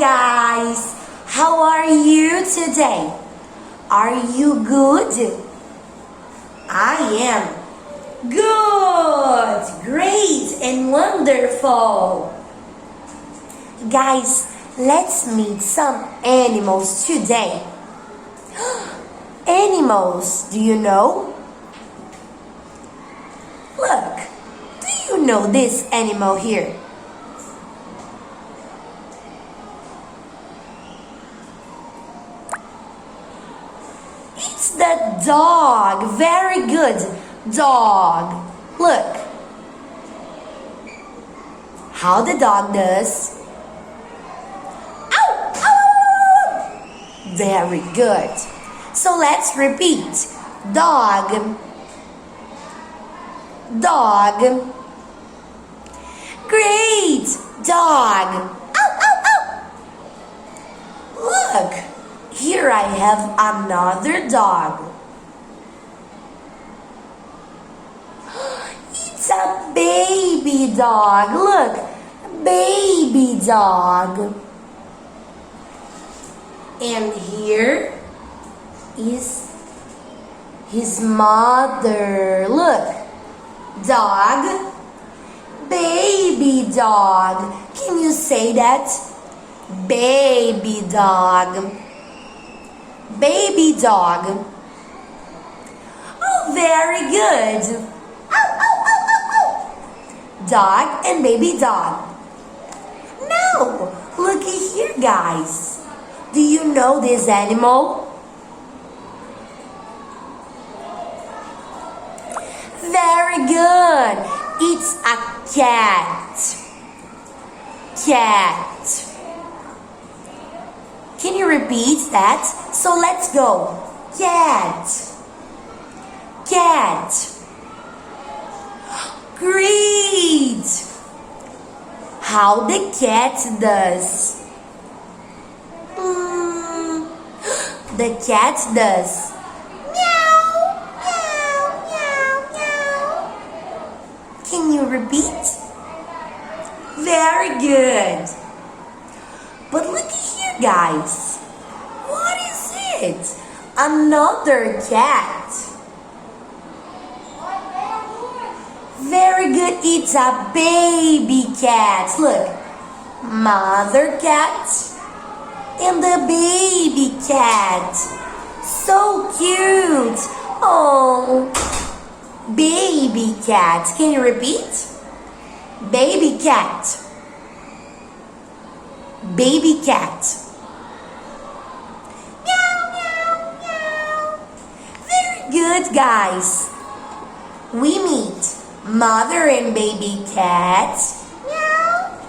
guys, how are you today? Are you good? I am good, great and wonderful. Guys, let's meet some animals today. Animals, do you know? Look, do you know this animal here? It's the dog. Very good. Dog. Look. How the dog does. Ow! Ow! Very good. So let's repeat. Dog. Dog. Great. Dog. Ow! Ow! Ow! Look. Here I have another dog. It's a baby dog. Look, baby dog. And here is his mother. Look, dog, baby dog. Can you say that? Baby dog. Baby dog. Oh, very good. Ow, ow, ow, ow, ow. Dog and baby dog. Now, looky here, guys. Do you know this animal? Very good. It's a cat. Cat. Can you repeat that? So let's go. Cat. Cat. Great. How the cat does. The cat does. Meow, meow, meow, meow. Can you repeat? Very good. But look here, guys. What is it? Another cat. Very good. It's a baby cat. Look. Mother cat and the baby cat. So cute. Oh. Baby cat. Can you repeat? Baby cat. Baby cat. Meow, meow, meow. Very good, guys. We meet mother and baby cat. Meow.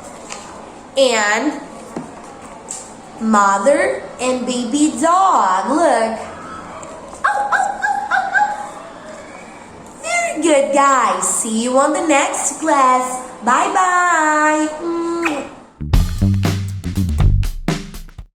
And mother and baby dog. Look. Oh, oh, oh, oh, oh. Very good, guys. See you on the next class. Bye-bye.